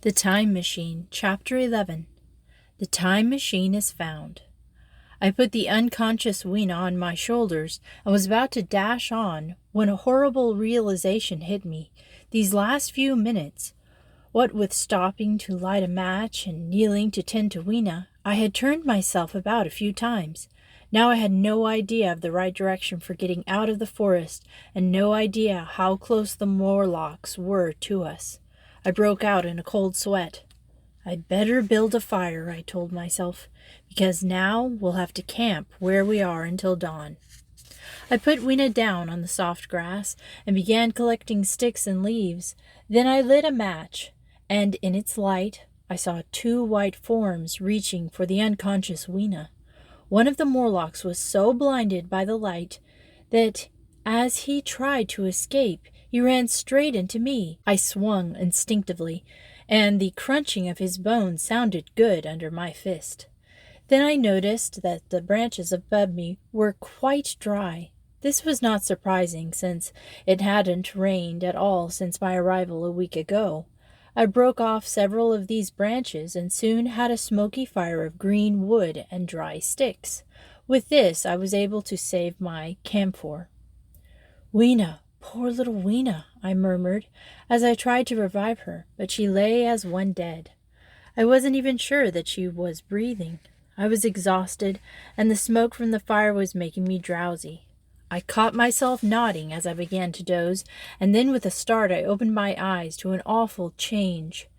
The Time Machine, Chapter 11. The Time Machine is Found. I put the unconscious Weena on my shoulders and was about to dash on when a horrible realization hit me. These last few minutes, what with stopping to light a match and kneeling to tend to Weena, I had turned myself about a few times. Now I had no idea of the right direction for getting out of the forest, and no idea how close the Morlocks were to us. I broke out in a cold sweat. I'd better build a fire, I told myself, because now we'll have to camp where we are until dawn. I put Weena down on the soft grass and began collecting sticks and leaves. Then I lit a match, and in its light I saw two white forms reaching for the unconscious Weena. One of the Morlocks was so blinded by the light that as he tried to escape, he ran straight into me. I swung instinctively, and the crunching of his bones sounded good under my fist. Then I noticed that the branches above me were quite dry. This was not surprising, since it hadn't rained at all since my arrival a week ago. I broke off several of these branches and soon had a smoky fire of green wood and dry sticks. With this I was able to save my camphor. "Weena, poor little Weena," I murmured as I tried to revive her, but she lay as one dead. I wasn't even sure that she was breathing. I was exhausted, and the smoke from the fire was making me drowsy. I caught myself nodding as I began to doze, and then with a start I opened my eyes to an awful change.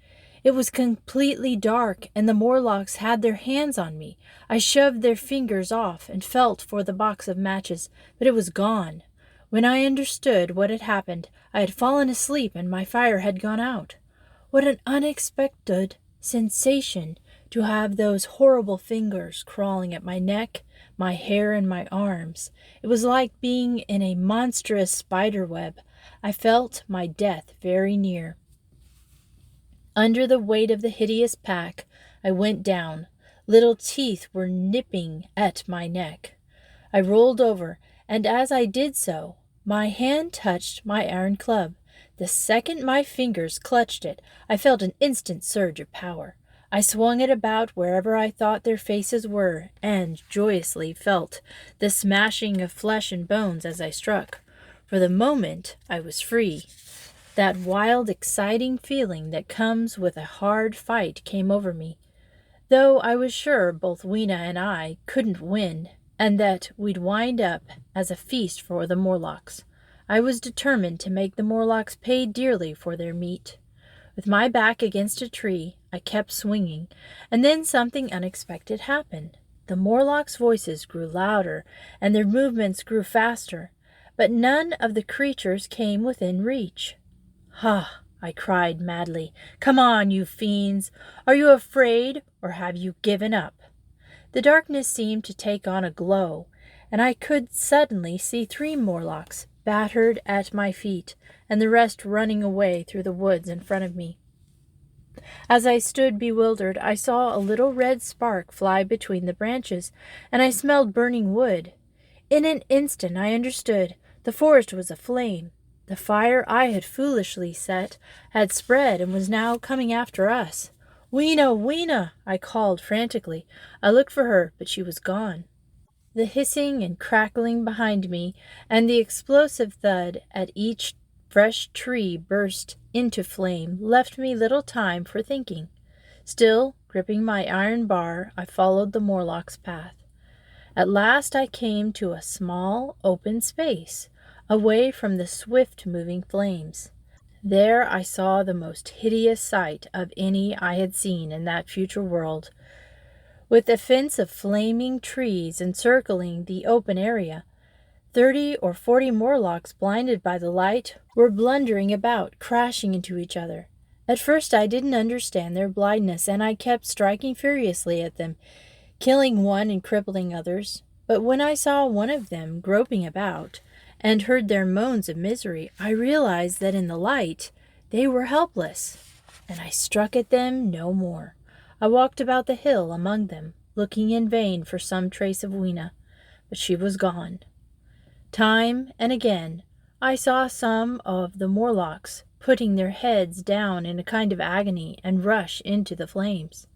It was completely dark, and the Morlocks had their hands on me. I shoved their fingers off and felt for the box of matches, but it was gone. When I understood what had happened, I had fallen asleep and my fire had gone out. What an unexpected sensation to have those horrible fingers crawling at my neck, my hair, and my arms. It was like being in a monstrous spider web. I felt my death very near. Under the weight of the hideous pack, I went down. Little teeth were nipping at my neck. I rolled over, and as I did so, my hand touched my iron club. The second my fingers clutched it, I felt an instant surge of power. I swung it about wherever I thought their faces were, and joyously felt the smashing of flesh and bones as I struck. For the moment, I was free. That wild, exciting feeling that comes with a hard fight came over me, though I was sure both Weena and I couldn't win, and that we'd wind up as a feast for the Morlocks. I was determined to make the Morlocks pay dearly for their meat. With my back against a tree, I kept swinging, and then something unexpected happened. The Morlocks' voices grew louder, and their movements grew faster, but none of the creatures came within reach. "Ha!" I cried madly. "Come on, you fiends! Are you afraid, or have you given up?" The darkness seemed to take on a glow, and I could suddenly see 3 Morlocks battered at my feet, and the rest running away through the woods in front of me. As I stood bewildered, I saw a little red spark fly between the branches, and I smelled burning wood. In an instant I understood. The forest was aflame. The fire I had foolishly set had spread and was now coming after us. "Weena, Weena!" I called frantically. I looked for her, but she was gone. The hissing and crackling behind me, and the explosive thud at each fresh tree burst into flame, left me little time for thinking. Still gripping my iron bar, I followed the Morlock's path. At last I came to a small, open space, away from the swift-moving flames. There I saw the most hideous sight of any I had seen in that future world. With a fence of flaming trees encircling the open area, 30 or 40 Morlocks, blinded by the light, were blundering about, crashing into each other. At first I didn't understand their blindness, and I kept striking furiously at them, killing one and crippling others. But when I saw one of them groping about, and heard their moans of misery, I realized that in the light they were helpless, and I struck at them no more. I walked about the hill among them, looking in vain for some trace of Weena, but she was gone. Time and again I saw some of the Morlocks putting their heads down in a kind of agony, and rush into the flames.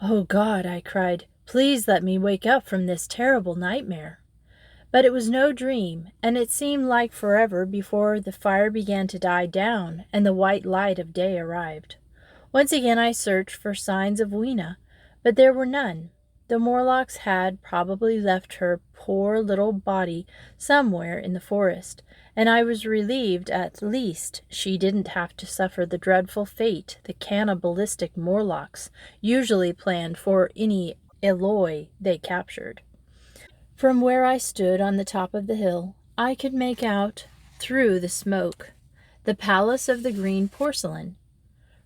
"Oh God," I cried, "please let me wake up from this terrible nightmare." But it was no dream, and it seemed like forever before the fire began to die down and the white light of day arrived. Once again I searched for signs of Weena, but there were none. The Morlocks had probably left her poor little body somewhere in the forest, and I was relieved at least she didn't have to suffer the dreadful fate the cannibalistic Morlocks usually planned for any Eloi they captured. From where I stood on the top of the hill, I could make out, through the smoke, the Palace of the Green Porcelain.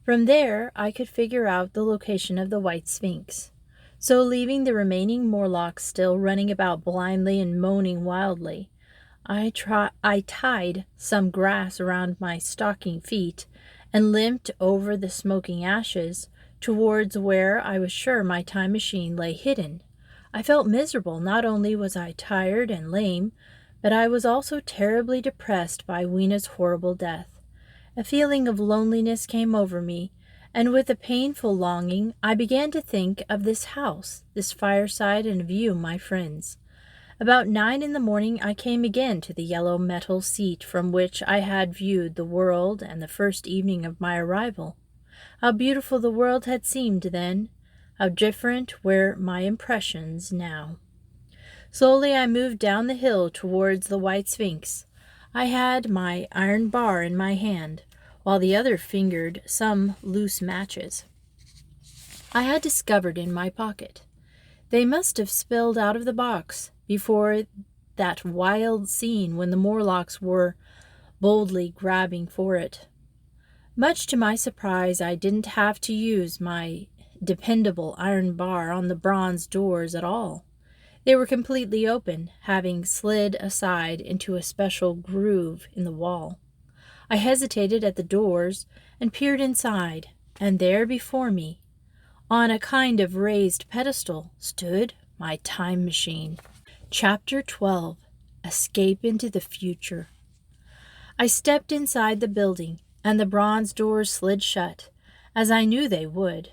From there, I could figure out the location of the White Sphinx. So, leaving the remaining Morlocks still running about blindly and moaning wildly, I tied some grass around my stocking feet and limped over the smoking ashes towards where I was sure my time machine lay hidden. I felt miserable. Not only was I tired and lame, but I was also terribly depressed by Weena's horrible death. A feeling of loneliness came over me, and with a painful longing I began to think of this house, this fireside, and view my friends. About 9 in the morning I came again to the yellow metal seat from which I had viewed the world and the first evening of my arrival. How beautiful the world had seemed then! How different were my impressions now. Slowly I moved down the hill towards the White Sphinx. I had my iron bar in my hand, while the other fingered some loose matches I had discovered in my pocket. They must have spilled out of the box before that wild scene when the Morlocks were boldly grabbing for it. Much to my surprise, I didn't have to use my dependable iron bar on the bronze doors at all. They were completely open, having slid aside into a special groove in the wall. I hesitated at the doors and peered inside, and there before me, on a kind of raised pedestal, stood my time machine. Chapter 12. Escape into the Future. I stepped inside the building, and the bronze doors slid shut, as I knew they would.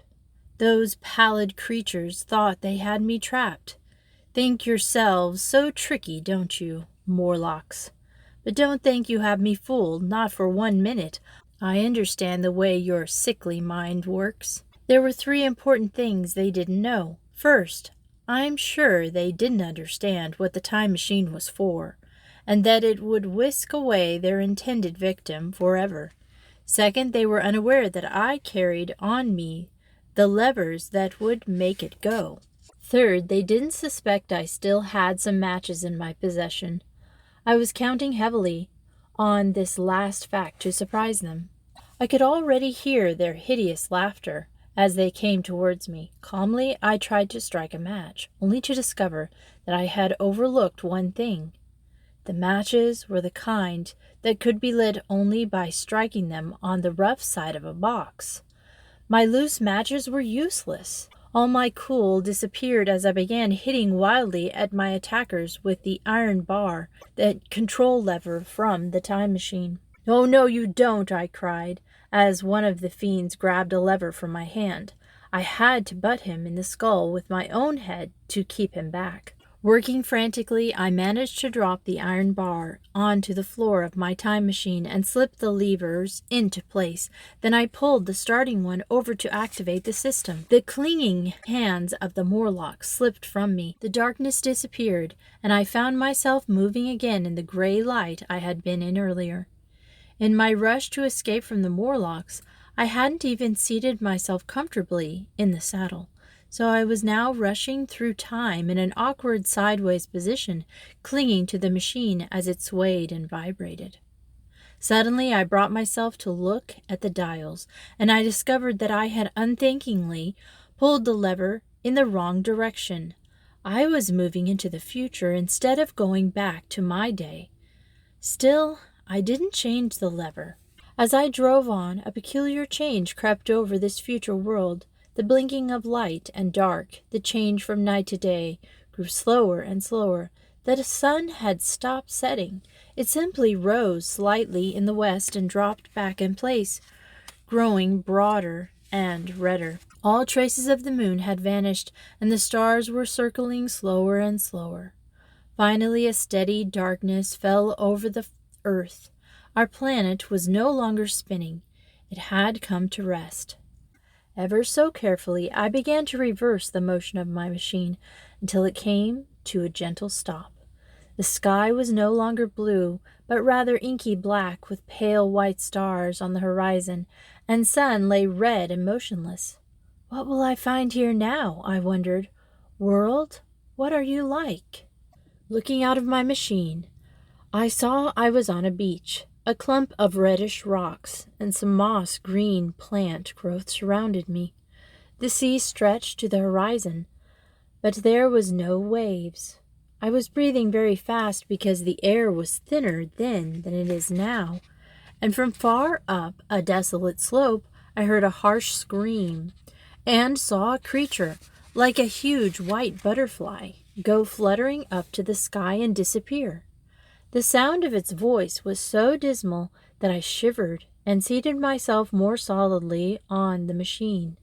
Those pallid creatures thought they had me trapped. Think yourselves so tricky, don't you, Morlocks? But don't think you have me fooled, not for 1 minute. I understand the way your sickly mind works. There were 3 important things they didn't know. First, I'm sure they didn't understand what the time machine was for, and that it would whisk away their intended victim forever. Second, they were unaware that I carried on me the levers that would make it go. Third, they didn't suspect I still had some matches in my possession. I was counting heavily on this last fact to surprise them. I could already hear their hideous laughter as they came towards me. Calmly, I tried to strike a match, only to discover that I had overlooked one thing. The matches were the kind that could be lit only by striking them on the rough side of a box. My loose matches were useless. All my cool disappeared as I began hitting wildly at my attackers with the iron bar, that control lever from the time machine. "Oh, no, you don't," I cried, as one of the fiends grabbed a lever from my hand. I had to butt him in the skull with my own head to keep him back. Working frantically, I managed to drop the iron bar onto the floor of my time machine and slip the levers into place. Then I pulled the starting one over to activate the system. The clinging hands of the Morlocks slipped from me. The darkness disappeared, and I found myself moving again in the gray light I had been in earlier. In my rush to escape from the Morlocks, I hadn't even seated myself comfortably in the saddle. So I was now rushing through time in an awkward sideways position, clinging to the machine as it swayed and vibrated. Suddenly I brought myself to look at the dials, and I discovered that I had unthinkingly pulled the lever in the wrong direction. I was moving into the future instead of going back to my day. Still, I didn't change the lever. As I drove on, a peculiar change crept over this future world. The blinking of light and dark, the change from night to day, grew slower and slower. The sun had stopped setting. It simply rose slightly in the west and dropped back in place, growing broader and redder. All traces of the moon had vanished, and the stars were circling slower and slower. Finally, a steady darkness fell over the earth. Our planet was no longer spinning. It had come to rest. Ever so carefully, I began to reverse the motion of my machine until it came to a gentle stop. The sky was no longer blue, but rather inky black with pale white stars on the horizon, and sun lay red and motionless. What will I find here now? I wondered. World, what are you like? Looking out of my machine, I saw I was on a beach. A clump of reddish rocks and some moss-green plant growth surrounded me. The sea stretched to the horizon, but there was no waves. I was breathing very fast because the air was thinner then than it is now, and from far up a desolate slope I heard a harsh scream and saw a creature like a huge white butterfly go fluttering up to the sky and disappear. The sound of its voice was so dismal that I shivered and seated myself more solidly on the machine.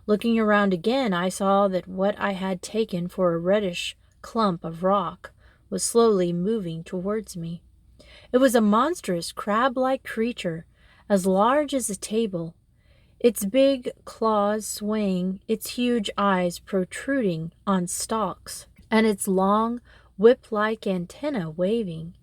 Looking around again, I saw that what I had taken for a reddish clump of rock was slowly moving towards me. It was a monstrous crab-like creature, as large as a table, its big claws swaying, its huge eyes protruding on stalks, and its long, whip-like antennae waving.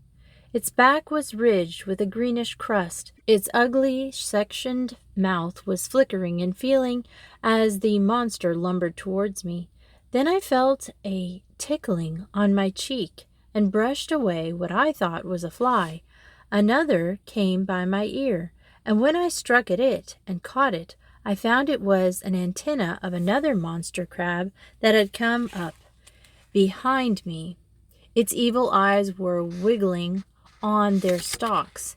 Its back was ridged with a greenish crust. Its ugly, sectioned mouth was flickering and feeling as the monster lumbered towards me. Then I felt a tickling on my cheek and brushed away what I thought was a fly. Another came by my ear, and when I struck at it and caught it, I found it was an antenna of another monster crab that had come up behind me. Its evil eyes were wiggling on their stalks,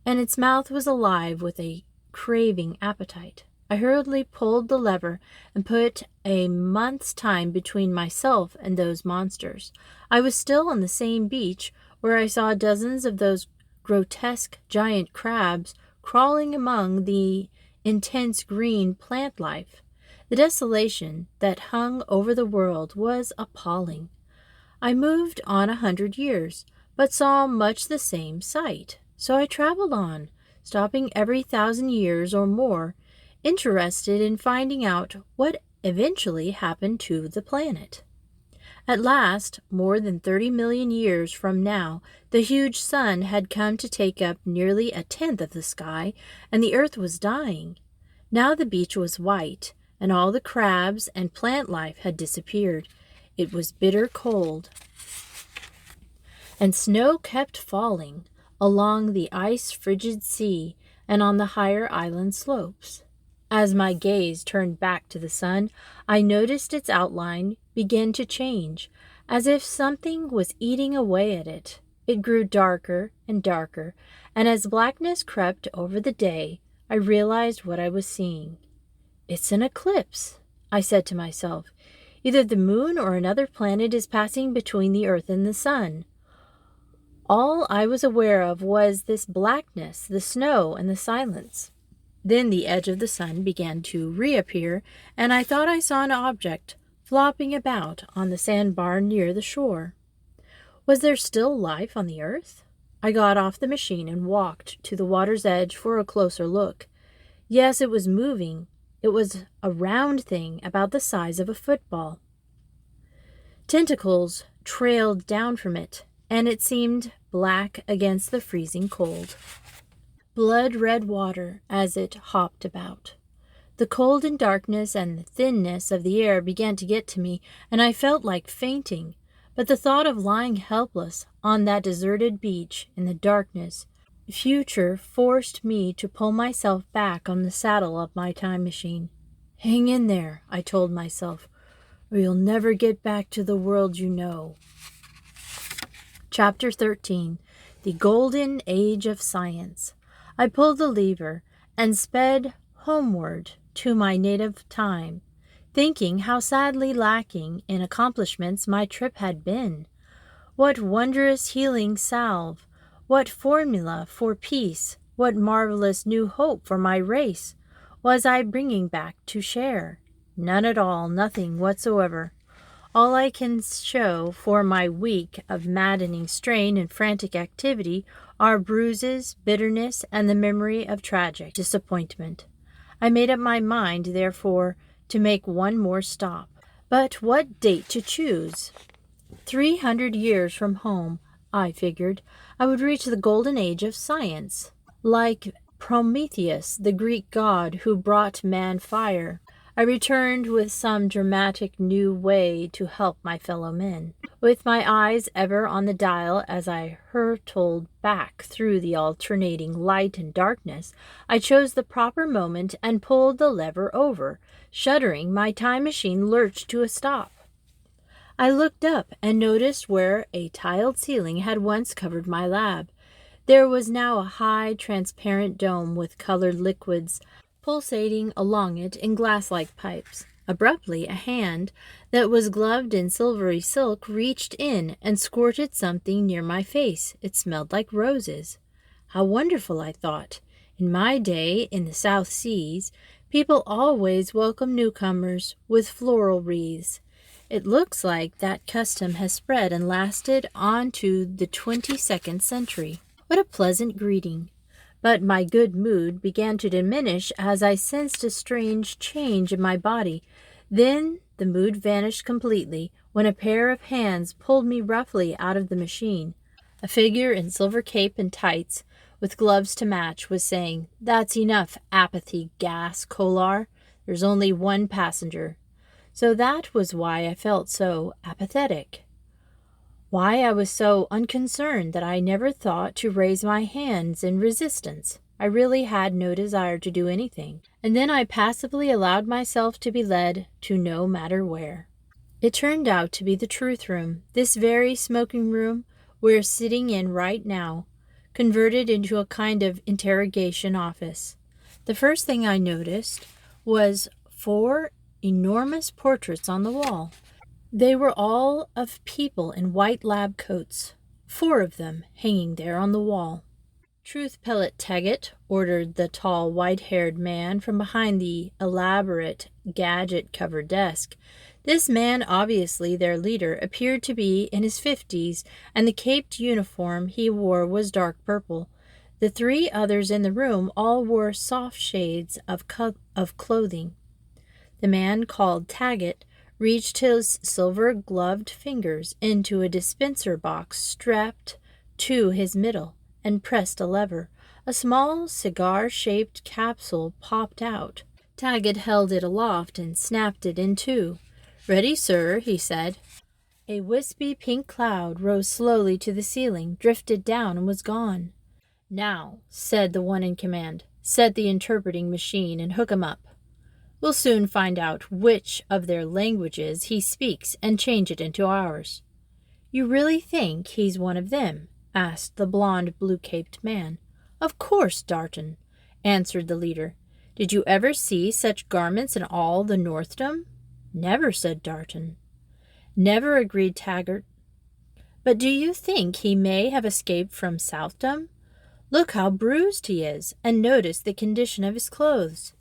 and its mouth was alive with a craving appetite. I hurriedly pulled the lever and put a month's time between myself and those monsters. I was still on the same beach where I saw dozens of those grotesque giant crabs crawling among the intense green plant life. The desolation that hung over the world was appalling. I moved on 100 years, but saw much the same sight. So I traveled on, stopping every 1,000 years or more, interested in finding out what eventually happened to the planet. At last, more than 30 million years from now, the huge sun had come to take up nearly a tenth of the sky, and the earth was dying. Now the beach was white, and all the crabs and plant life had disappeared. It was bitter cold, and snow kept falling along the ice-frigid sea and on the higher island slopes. As my gaze turned back to the sun, I noticed its outline begin to change, as if something was eating away at it. It grew darker and darker, and as blackness crept over the day, I realized what I was seeing. "It's an eclipse," I said to myself. "Either the moon or another planet is passing between the earth and the sun." All I was aware of was this blackness, the snow, and the silence. Then the edge of the sun began to reappear, and I thought I saw an object flopping about on the sandbar near the shore. Was there still life on the earth? I got off the machine and walked to the water's edge for a closer look. Yes, it was moving. It was a round thing about the size of a football. Tentacles trailed down from it, and it seemed black against the freezing cold. Blood-red water as it hopped about. The cold and darkness and the thinness of the air began to get to me, and I felt like fainting. But the thought of lying helpless on that deserted beach in the darkness, future forced me to pull myself back on the saddle of my time machine. "Hang in there," I told myself, "or you'll never get back to the world you know." Chapter 13. The Golden Age of Science. I pulled the lever and sped homeward to my native time, thinking how sadly lacking in accomplishments my trip had been. What wondrous healing salve, What formula for peace, what marvelous new hope for my race was I bringing back to share? None at all, nothing whatsoever. All I can show for my week of maddening strain and frantic activity are bruises, bitterness, and the memory of tragic disappointment. I made up my mind, therefore, to make one more stop. But what date to choose? 300 years from home, I figured, I would reach the golden age of science. Like Prometheus, the Greek god who brought man fire, I returned with some dramatic new way to help my fellow men. With my eyes ever on the dial as I hurtled back through the alternating light and darkness, I chose the proper moment and pulled the lever over. Shuddering, my time machine lurched to a stop. I looked up and noticed where a tiled ceiling had once covered my lab. There was now a high, transparent dome with colored liquids pulsating along it in glass-like pipes. Abruptly, a hand that was gloved in silvery silk reached in and squirted something near my face. It smelled like roses. How wonderful, I thought. In my day, in the South Seas, people always welcome newcomers with floral wreaths. It looks like that custom has spread and lasted on to the 22nd century. What a pleasant greeting! But my good mood began to diminish as I sensed a strange change in my body. Then the mood vanished completely when a pair of hands pulled me roughly out of the machine. A figure in silver cape and tights, with gloves to match, was saying, "That's enough apathy gas, Kolar. There's only one passenger." So that was why I felt so apathetic. Why I was so unconcerned that I never thought to raise my hands in resistance. I really had no desire to do anything, and then I passively allowed myself to be led to no matter where. It turned out to be the truth room, this very smoking room we're sitting in right now, converted into a kind of interrogation office. The first thing I noticed was 4 enormous portraits on the wall. They were all of people in white lab coats, 4 of them hanging there on the wall. "Truth pellet, Taggett," ordered the tall, white-haired man from behind the elaborate, gadget-covered desk. This man, obviously their leader, appeared to be in his 50s, and the caped uniform he wore was dark purple. The 3 others in the room all wore soft shades of clothing. The man called Taggett reached his silver-gloved fingers into a dispenser box strapped to his middle and pressed a lever. A small cigar-shaped capsule popped out. Taggett held it aloft and snapped it in two. "Ready, sir," he said. A wispy pink cloud rose slowly to the ceiling, drifted down, and was gone. "Now," said the one in command, "set the interpreting machine and hook him up. We'll soon find out which of their languages he speaks and change it into ours." "You really think he's one of them?" asked the blond, blue-caped man. "Of course, Darton," answered the leader. "Did you ever see such garments in all the Northdom?" "Never," said Darton. "Never," agreed Taggart. "But do you think he may have escaped from Southdom? Look how bruised he is, and notice the condition of his clothes."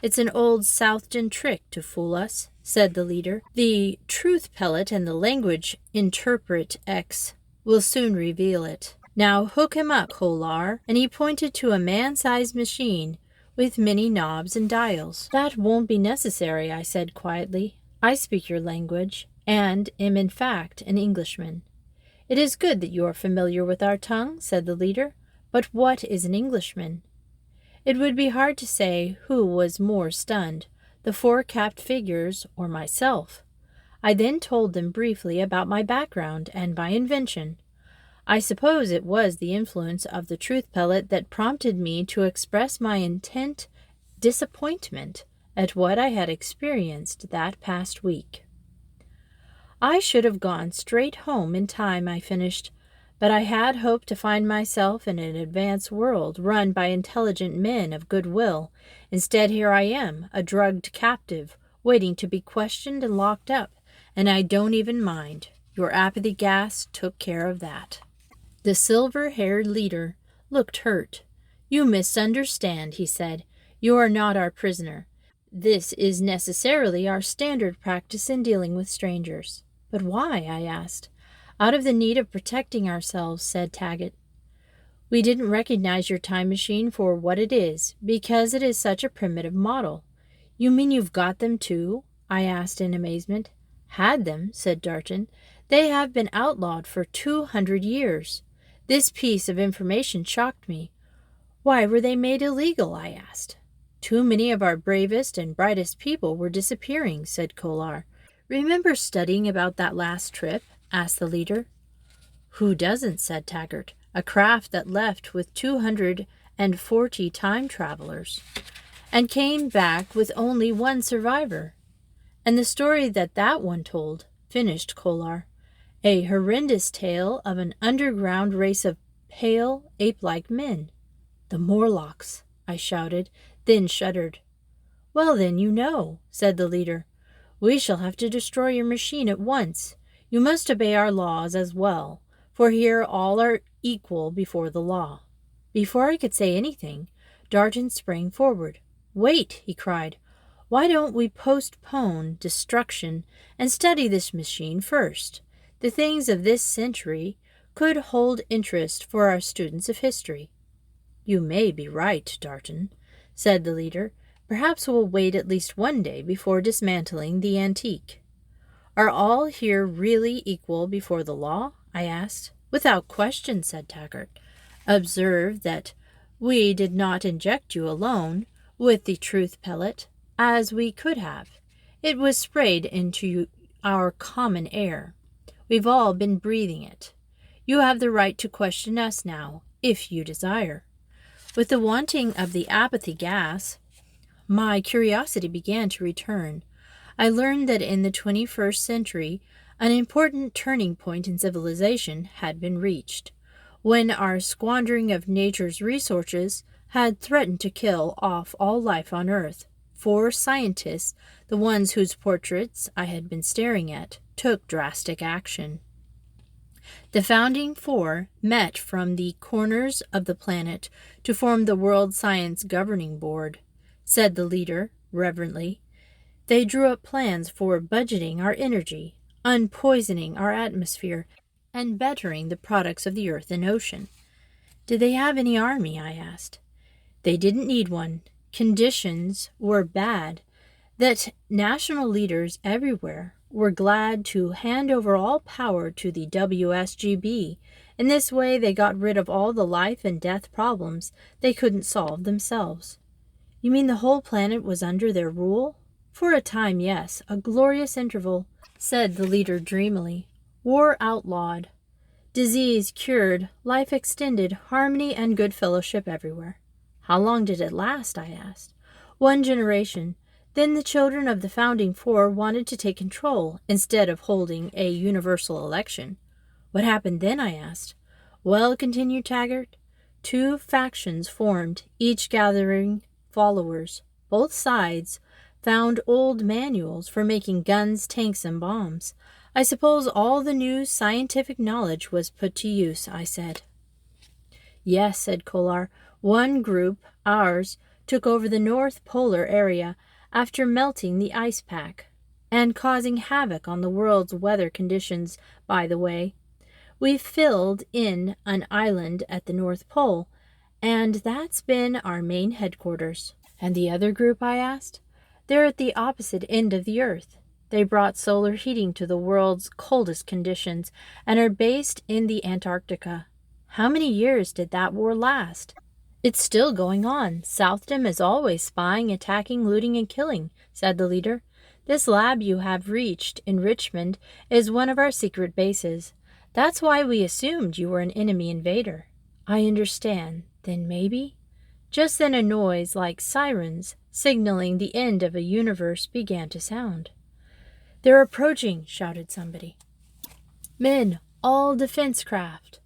"It's an old Southden trick to fool us," said the leader. "The truth pellet and the language interpret X will soon reveal it. Now hook him up, Kolar," and he pointed to a man-sized machine with many knobs and dials. "That won't be necessary," I said quietly. "I speak your language, and am in fact an Englishman." "It is good that you are familiar with our tongue," said the leader. "But what is an Englishman?" It would be hard to say who was more stunned, the 4 capped figures or myself. I then told them briefly about my background and my invention. I suppose it was the influence of the truth pellet that prompted me to express my intent disappointment at what I had experienced that past week. "I should have gone straight home in time," I finished, "but I had hoped to find myself in an advanced world run by intelligent men of good will. Instead, here I am, a drugged captive, waiting to be questioned and locked up, and I don't even mind. Your apathy gas took care of that." The silver-haired leader looked hurt. "You misunderstand," he said. "You are not our prisoner. This is necessarily our standard practice in dealing with strangers." "But why?" I asked. "Out of the need of protecting ourselves," said Taggart. "We didn't recognize your time machine for what it is, because it is such a primitive model." "You mean you've got them too?" I asked in amazement. "Had them," said Darton. "They have been outlawed for 200 years. This piece of information shocked me. "Why were they made illegal?" I asked. "Too many of our bravest and brightest people were disappearing," said Kolar. "Remember studying about that last trip?" asked the leader. "Who doesn't?" said Taggart. "A craft that left with 240 time travelers and came back with only one survivor." "And the story that one told," finished Kolar. "A horrendous tale of an underground race of pale, ape-like men." "The Morlocks," I shouted, then shuddered. "Well then, you know," said the leader. "We shall have to destroy your machine at once. You must obey our laws as well, for here all are equal before the law." Before I could say anything, Darton sprang forward. "Wait," he cried. "Why don't we postpone destruction and study this machine first? The things of this century could hold interest for our students of history." "You may be right, Darton," said the leader. "Perhaps we'll wait at least one day before dismantling the antique." "Are all here really equal before the law?" I asked. "Without question," said Taggart. "Observe that we did not inject you alone with the truth pellet, as we could have. It was sprayed into our common air. We've all been breathing it. You have the right to question us now, if you desire." With the wanting of the apathy gas, my curiosity began to return. I learned that in the 21st century, an important turning point in civilization had been reached, when our squandering of nature's resources had threatened to kill off all life on Earth. 4 scientists, the ones whose portraits I had been staring at, took drastic action. The founding 4 met from the corners of the planet to form the World Science Governing Board, said the leader reverently. They drew up plans for budgeting our energy, unpoisoning our atmosphere, and bettering the products of the earth and ocean. "Did they have any army?" I asked. "They didn't need one. Conditions were bad that national leaders everywhere were glad to hand over all power to the WSGB. In this way they got rid of all the life and death problems they couldn't solve themselves." "You mean the whole planet was under their rule?" "For a time, yes. A glorious interval," said the leader dreamily. "War outlawed, disease cured, life extended, harmony and good fellowship everywhere." "How long did it last?" I asked. "1 generation. Then the children of the founding 4 wanted to take control instead of holding a universal election." "What happened then?" I asked. "Well," continued Taggart, 2 factions formed, each gathering followers. Both sides found old manuals for making guns, tanks, and bombs. I suppose all the new scientific knowledge was put to use," I said. "Yes," said Kolar. "One group, ours, took over the North Polar area after melting the ice pack and causing havoc on the world's weather conditions. By the way, we filled in an island at the North Pole, and that's been our main headquarters." "And the other group?" I asked. "They're at the opposite end of the earth. They brought solar heating to the world's coldest conditions and are based in the Antarctica." "How many years did that war last?" "It's still going on. Southdom is always spying, attacking, looting, and killing," said the leader. "This lab you have reached in Richmond is one of our secret bases. That's why we assumed you were an enemy invader." "I understand. Then maybe—" Just then a noise like sirens signaling the end of a universe began to sound. "They're approaching," shouted somebody. "Men, all defense craft,"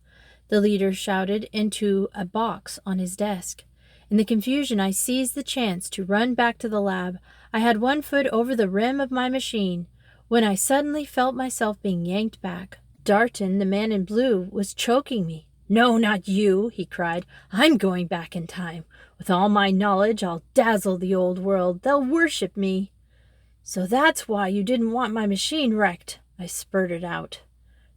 the leader shouted into a box on his desk. In the confusion, I seized the chance to run back to the lab. I had 1 foot over the rim of my machine when I suddenly felt myself being yanked back. Darton, the man in blue, was choking me. "No, not you," he cried. "I'm going back in time. With all my knowledge, I'll dazzle the old world. They'll worship me." "So that's why you didn't want my machine wrecked," I spurted out.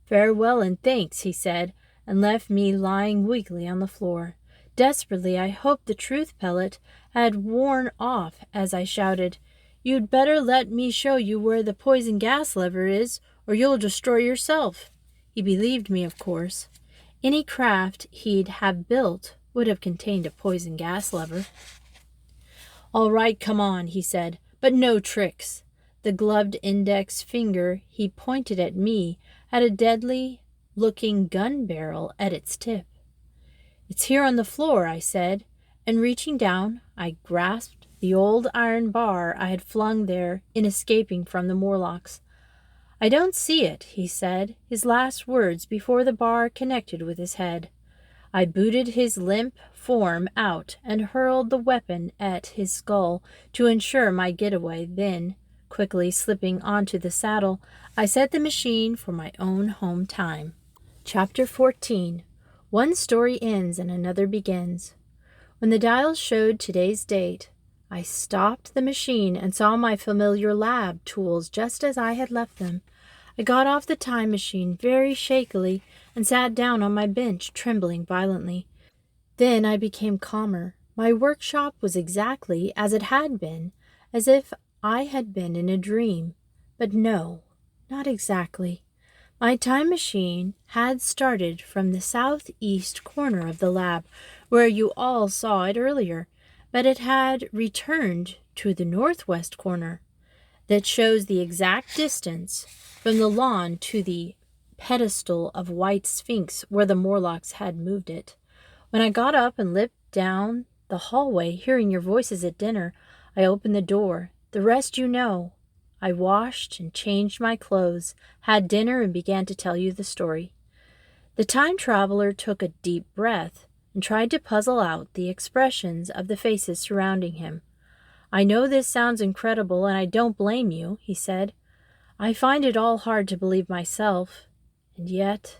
"Farewell and thanks," he said, and left me lying weakly on the floor. Desperately, I hoped the truth pellet had worn off as I shouted, "You'd better let me show you where the poison gas lever is, or you'll destroy yourself." He believed me, of course. Any craft he'd have built would have contained a poison gas lever. "All right, come on," he said, "but no tricks." The gloved index finger he pointed at me had a deadly-looking gun barrel at its tip. "It's here on the floor," I said, and reaching down, I grasped the old iron bar I had flung there in escaping from the Morlocks. "I don't see it," he said, his last words before the bar connected with his head. I booted his limp form out and hurled the weapon at his skull to ensure my getaway. Then, quickly slipping onto the saddle, I set the machine for my own home time. Chapter 14. One story ends and another begins. When the dial showed today's date, I stopped the machine and saw my familiar lab tools just as I had left them. I got off the time machine very shakily and sat down on my bench, trembling violently. Then I became calmer. My workshop was exactly as it had been, as if I had been in a dream. But no, not exactly. My time machine had started from the southeast corner of the lab, where you all saw it earlier, but it had returned to the northwest corner. That shows the exact distance from the lawn to the pedestal of white sphinx where the Morlocks had moved it. When I got up and limped down the hallway, hearing your voices at dinner, I opened the door. The rest you know. I washed and changed my clothes, had dinner, and began to tell you the story. The time traveler took a deep breath and tried to puzzle out the expressions of the faces surrounding him. "I know this sounds incredible, and I don't blame you," he said. "I find it all hard to believe myself. And yet—"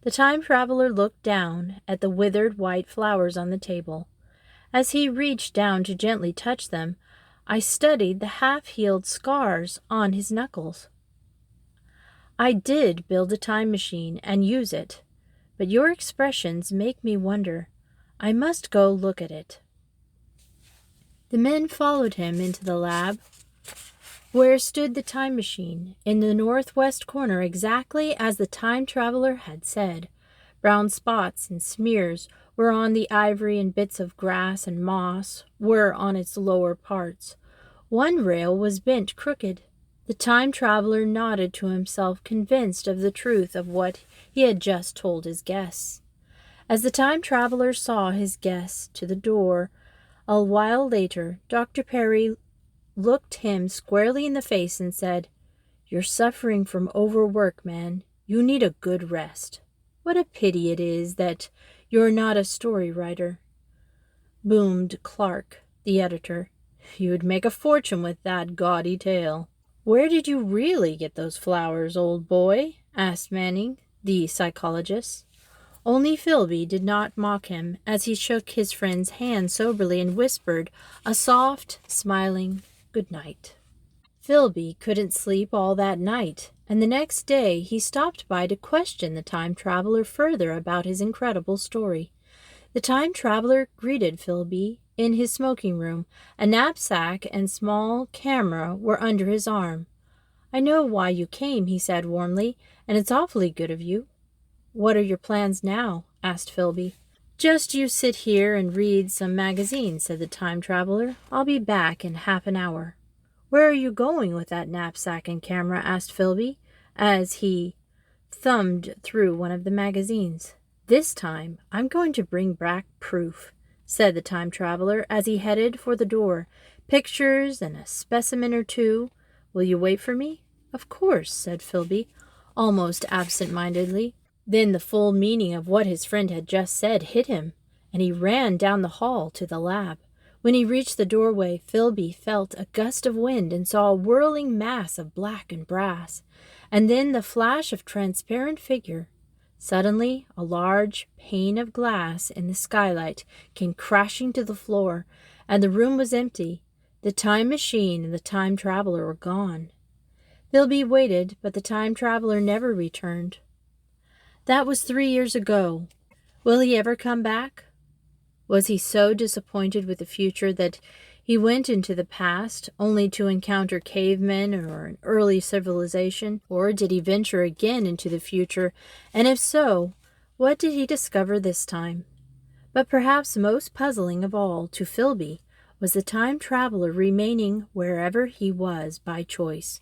The time traveler looked down at the withered white flowers on the table. As he reached down to gently touch them, I studied the half-healed scars on his knuckles. "I did build a time machine and use it, but your expressions make me wonder. I must go look at it." The men followed him into the lab, where stood the time machine, in the northwest corner, exactly as the time traveler had said. Brown spots and smears were on the ivory, and bits of grass and moss were on its lower parts. One rail was bent crooked. The time traveler nodded to himself, convinced of the truth of what he had just told his guests. As the time traveler saw his guests to the door, a while later, Dr. Perry looked him squarely in the face and said, "You're suffering from overwork, man. You need a good rest. What a pity it is that you're not a story writer," boomed Clark, the editor. "You'd make a fortune with that gaudy tale." "Where did you really get those flowers, old boy?" asked Manning, the psychologist. Only Philby did not mock him as he shook his friend's hand soberly and whispered a soft, smiling good night. Philby couldn't sleep all that night, and the next day he stopped by to question the time traveler further about his incredible story. The time traveler greeted Philby in his smoking room. A knapsack and small camera were under his arm. "I know why you came," he said warmly, "and it's awfully good of you." "What are your plans now?" asked Philby. "Just you sit here and read some magazines," said the time traveler. "I'll be back in half an hour." "Where are you going with that knapsack and camera?" asked Philby, as he thumbed through one of the magazines. "This time I'm going to bring back proof," said the time traveler as he headed for the door. "Pictures and a specimen or two. Will you wait for me?" "Of course," said Philby, almost absent-mindedly. Then the full meaning of what his friend had just said hit him, and he ran down the hall to the lab. When he reached the doorway, Philby felt a gust of wind and saw a whirling mass of black and brass, and then the flash of transparent figure. Suddenly, a large pane of glass in the skylight came crashing to the floor, and the room was empty. The time machine and the time traveler were gone. Philby waited, but the time traveler never returned. That was 3 years ago. Will he ever come back? Was he so disappointed with the future that he went into the past only to encounter cavemen or an early civilization? Or did he venture again into the future? And if so, what did he discover this time? But perhaps most puzzling of all to Philby was the time traveler remaining wherever he was by choice.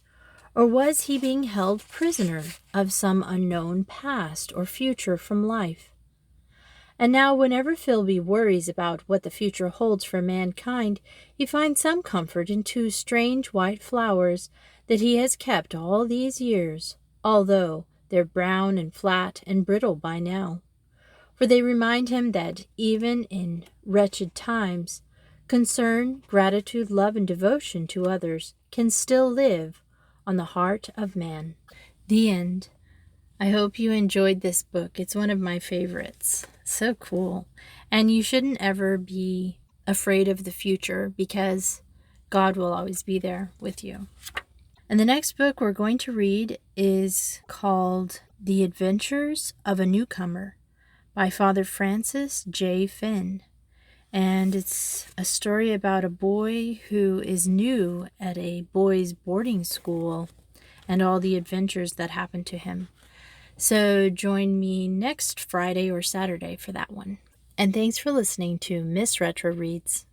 Or was he being held prisoner of some unknown past or future from life? And now whenever Philby worries about what the future holds for mankind, he finds some comfort in two strange white flowers that he has kept all these years, although they're brown and flat and brittle by now. For they remind him that even in wretched times, concern, gratitude, love, and devotion to others can still live on the heart of man. The end. I hope you enjoyed this book. It's one of my favorites. So cool. And you shouldn't ever be afraid of the future because God will always be there with you. And the next book we're going to read is called The Adventures of a Newcomer by Father Francis J. Finn. And it's a story about a boy who is new at a boys' boarding school and all the adventures that happen to him. So join me next Friday or Saturday for that one. And thanks for listening to Miss Retro Reads.